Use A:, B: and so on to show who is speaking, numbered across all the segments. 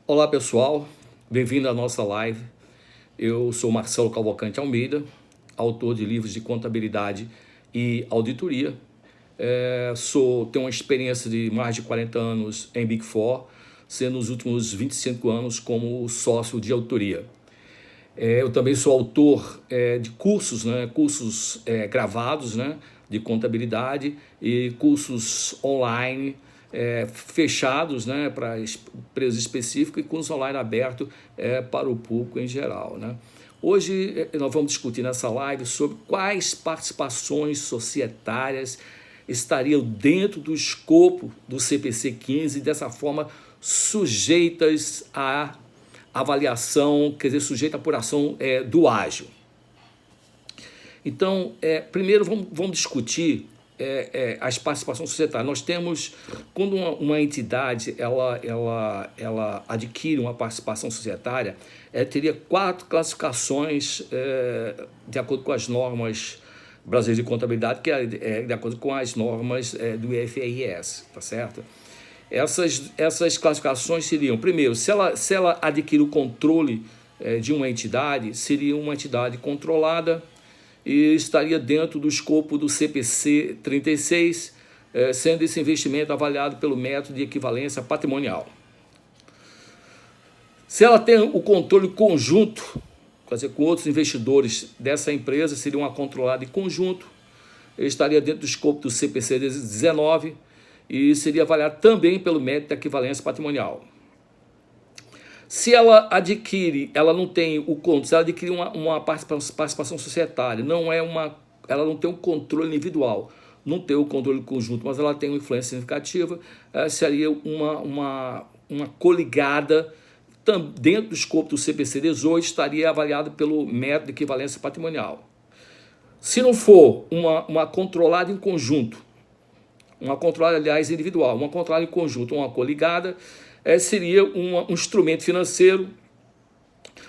A: Olá pessoal, bem-vindo à nossa live. Eu sou Marcelo Cavalcante Almeida, autor de livros de contabilidade e auditoria. Tenho uma experiência de mais de 40 anos em Big Four, sendo nos últimos 25 anos como sócio de auditoria. Eu também sou autor de cursos, cursos gravados, de contabilidade e cursos online fechados, para empresas específicas e cursos online abertos para o público em geral. Hoje nós vamos discutir nessa live sobre quais participações societárias estariam dentro do escopo do CPC 15 e dessa forma sujeitas a avaliação, quer dizer, sujeito à apuração do ágio. Então, primeiro vamos discutir as participações societárias. Nós temos, quando uma entidade ela adquire uma participação societária, teria 4 classificações de acordo com as normas brasileiras de contabilidade, que é de acordo com as normas do IFRS, tá certo? Essas classificações seriam, primeiro, se ela adquire o controle de uma entidade, seria uma entidade controlada e estaria dentro do escopo do CPC 36, sendo esse investimento avaliado pelo método de equivalência patrimonial. Se ela tem o controle conjunto, quer dizer, com outros investidores dessa empresa, seria uma controlada em conjunto, estaria dentro do escopo do CPC 19, e seria avaliado também pelo método de equivalência patrimonial. Se ela adquire, ela não tem o controle, se ela adquire uma participação societária, ela não tem um controle individual, não tem o controle conjunto, mas ela tem uma influência significativa, seria uma coligada dentro do escopo do CPC 18, estaria avaliado pelo método de equivalência patrimonial. Se não for uma controlada em conjunto, uma controlada, aliás, individual, uma controlada em conjunto, uma coligada, seria um instrumento financeiro,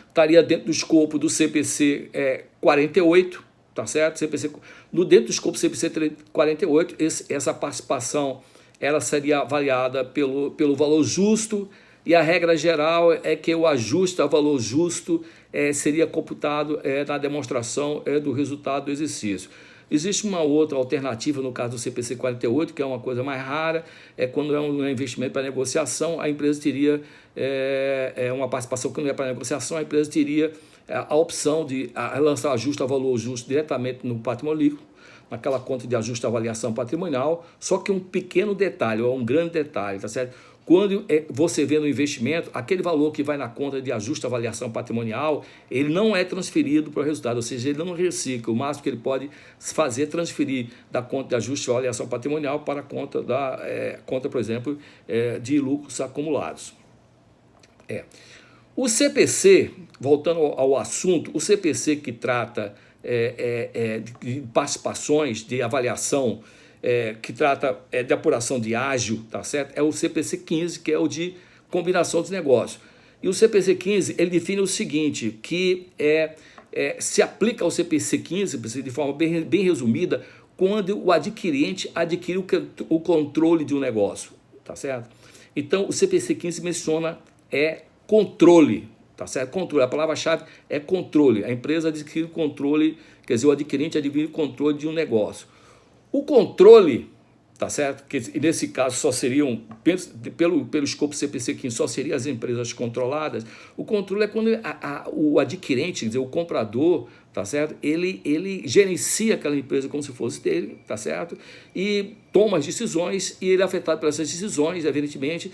A: estaria dentro do escopo do CPC 48, tá certo? Dentro do escopo do CPC 48, essa participação ela seria avaliada pelo valor justo, e a regra geral é que o ajuste a valor justo seria computado na demonstração do resultado do exercício. Existe uma outra alternativa no caso do CPC 48, que é uma coisa mais rara, quando é um investimento para negociação, a empresa teria uma participação que não é para negociação, a empresa teria a opção de lançar ajuste a valor justo diretamente no patrimônio líquido, naquela conta de ajuste à avaliação patrimonial, só que um pequeno detalhe, ou um grande detalhe, tá certo? Quando você vê no investimento, aquele valor que vai na conta de ajuste à avaliação patrimonial, ele não é transferido para o resultado, ou seja, ele não recicla. O máximo que ele pode fazer é transferir da conta de ajuste à avaliação patrimonial para a conta, conta, por exemplo, de lucros acumulados. O CPC, voltando ao assunto, o CPC que trata de participações, de avaliação, que trata de apuração de ágio, tá certo? É o CPC 15, que é o de combinação dos negócios. E o CPC 15, ele define o seguinte, que se aplica ao CPC 15, de forma bem resumida, quando o adquirente adquire o controle de um negócio, tá certo? Então, o CPC 15 menciona controle, tá certo? Controle, a palavra-chave é controle. A empresa adquire o controle, quer dizer, o adquirente adquire o controle de um negócio. O controle, tá certo? Que nesse caso só seriam, pelo escopo CPC 15, só seriam as empresas controladas. O controle é quando o adquirente, quer dizer, o comprador, tá certo? Ele gerencia aquela empresa como se fosse dele, tá certo? E toma as decisões, e ele é afetado por essas decisões, evidentemente,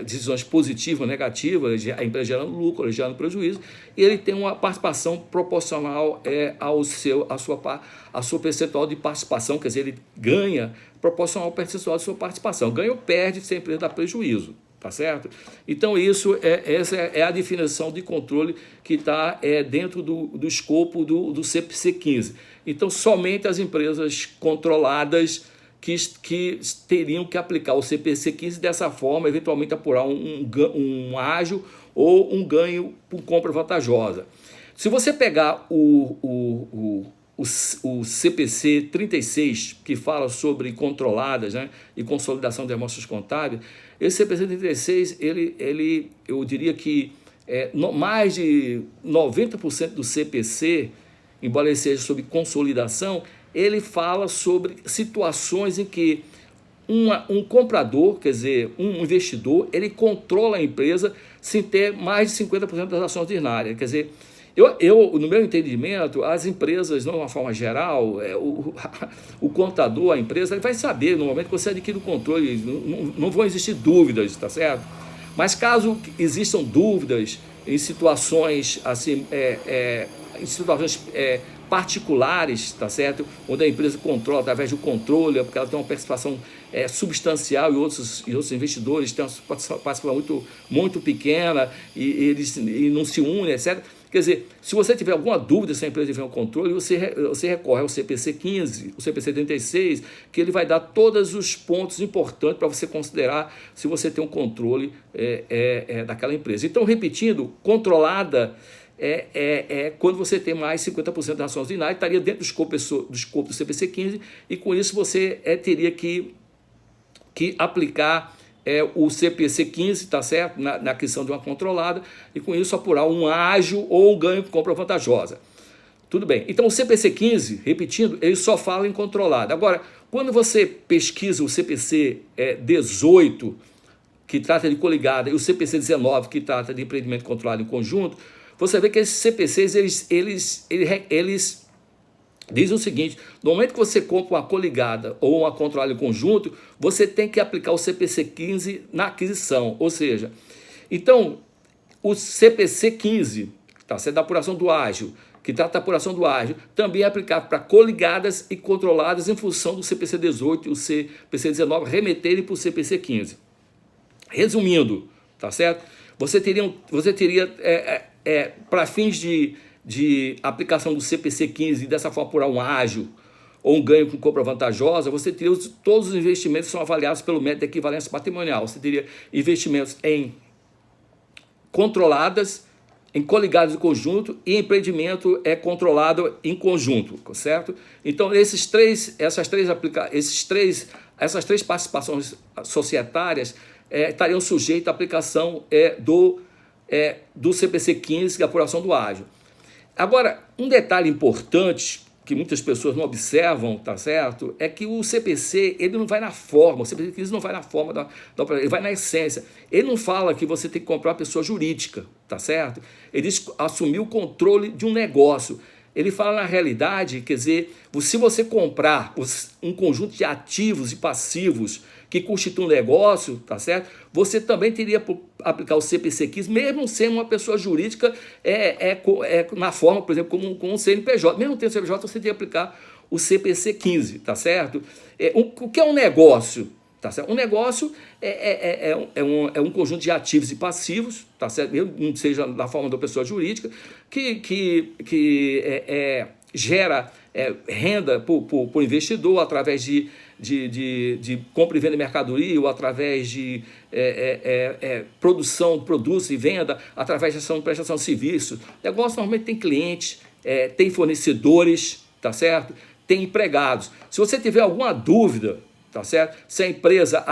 A: decisões positivas ou negativas, a empresa gerando lucro, gerando prejuízo, e ele tem uma participação proporcional à sua percentual de participação, quer dizer, ele ganha proporcional ao percentual de sua participação, ganha ou perde se a empresa dá prejuízo. Tá certo? Então, essa é a definição de controle que está dentro do escopo do CPC 15. Então, somente as empresas controladas que teriam que aplicar o CPC 15 dessa forma, eventualmente apurar um ágio ou um ganho por compra vantajosa. Se você pegar o o CPC 36, que fala sobre controladas, né, e consolidação de amostras contábeis. Esse CPC 36, eu diria que mais de 90% do CPC, embora ele seja sobre consolidação, ele fala sobre situações em que um comprador, quer dizer, um investidor, ele controla a empresa sem ter mais de 50% das ações ordinárias. Quer dizer, no meu entendimento, as empresas, de uma forma geral, o contador, a empresa, ele vai saber, no momento que você adquire o controle, não vão existir dúvidas, tá certo? Mas caso existam dúvidas em situações assim, particulares, tá certo? Onde a empresa controla através do controle, porque ela tem uma participação substancial e outros investidores têm uma participação muito pequena e não se unem, etc. Quer dizer, se você tiver alguma dúvida se a empresa tiver um controle, você recorre ao CPC 15, o CPC 36, que ele vai dar todos os pontos importantes para você considerar se você tem um controle daquela empresa. Então, repetindo, controlada quando você tem mais 50% das ações ordinárias, estaria dentro do escopo do CPC 15, e com isso você teria que aplicar o CPC 15, tá certo? Na aquisição de uma controlada, e com isso apurar um ágio ou um ganho com compra vantajosa. Tudo bem. Então o CPC 15, repetindo, ele só fala em controlada. Agora, quando você pesquisa o CPC 18, que trata de coligada, e o CPC 19, que trata de empreendimento controlado em conjunto, você vê que esses CPCs, eles dizem o seguinte: no momento que você compra uma coligada ou uma controlada em conjunto, você tem que aplicar o CPC 15 na aquisição. Ou seja, então, o CPC 15, tá certo, da apuração do ágio, que trata da apuração do ágio, também é aplicado para coligadas e controladas em função do CPC 18 e o CPC 19 remeterem para o CPC 15. Resumindo, tá certo? Você teria para fins de aplicação do CPC 15 e dessa forma apurar um ágio ou um ganho com compra vantajosa, você teria todos os investimentos que são avaliados pelo método de equivalência patrimonial. Você teria investimentos em controladas, em coligados em conjunto, e empreendimento controlado em conjunto, certo? Então, essas três participações societárias estariam sujeitas à aplicação do CPC 15, que é a apuração do ágio. Agora, um detalhe importante que muitas pessoas não observam, tá certo? É que o CPC, ele não vai na forma, o CPC 15 não vai na forma da operação, ele vai na essência. Ele não fala que você tem que comprar uma pessoa jurídica, tá certo? Ele diz assumir o controle de um negócio. Ele fala na realidade, quer dizer, se você comprar um conjunto de ativos e passivos que constitui um negócio, tá certo? Você também teria que aplicar o CPC 15, mesmo sendo uma pessoa jurídica na forma, por exemplo, como um CNPJ. Mesmo tendo CNPJ, você teria que aplicar o CPC 15, tá certo? O que é um negócio? Tá certo? Um negócio é um conjunto de ativos e passivos, tá certo? Mesmo seja na forma da pessoa jurídica, que gera renda para o investidor através de compra e venda de mercadoria, ou através de produção de produtos e venda, através de prestação de serviços. O negócio normalmente tem clientes, tem fornecedores, tá certo? Tem empregados. Se você tiver alguma dúvida, tá certo? Se a empresa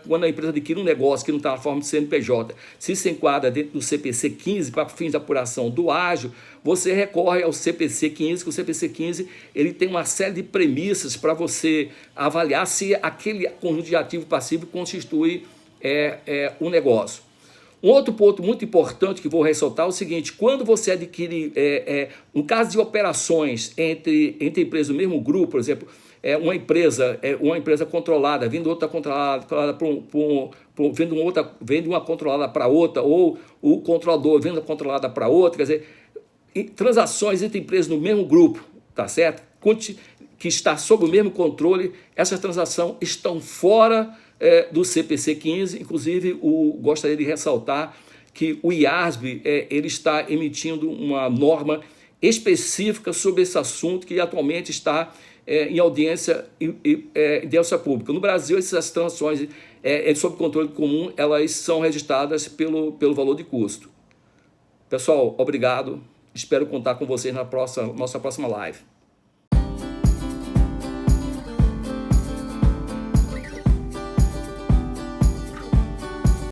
A: quando a empresa adquire um negócio que não está na forma de CNPJ, se enquadra dentro do CPC 15 para fins de apuração do ágio, você recorre ao CPC 15, que o CPC 15 ele tem uma série de premissas para você avaliar se aquele conjunto de ativo e passivo constitui um negócio. Um outro ponto muito importante que vou ressaltar é o seguinte: quando você adquire, no caso de operações entre empresas do mesmo grupo, por exemplo, uma empresa controlada, vindo outra controlada vende uma controlada para outra, ou o controlador vende a controlada para outra, quer dizer, transações entre empresas no mesmo grupo, tá certo? Que está sob o mesmo controle, essas transações estão fora do CPC 15, inclusive gostaria de ressaltar que o IASB ele está emitindo uma norma específica sobre esse assunto, que atualmente está em audiência pública. No Brasil, essas transações sob controle comum, elas são registradas pelo valor de custo. Pessoal, obrigado. Espero contar com vocês na nossa próxima live.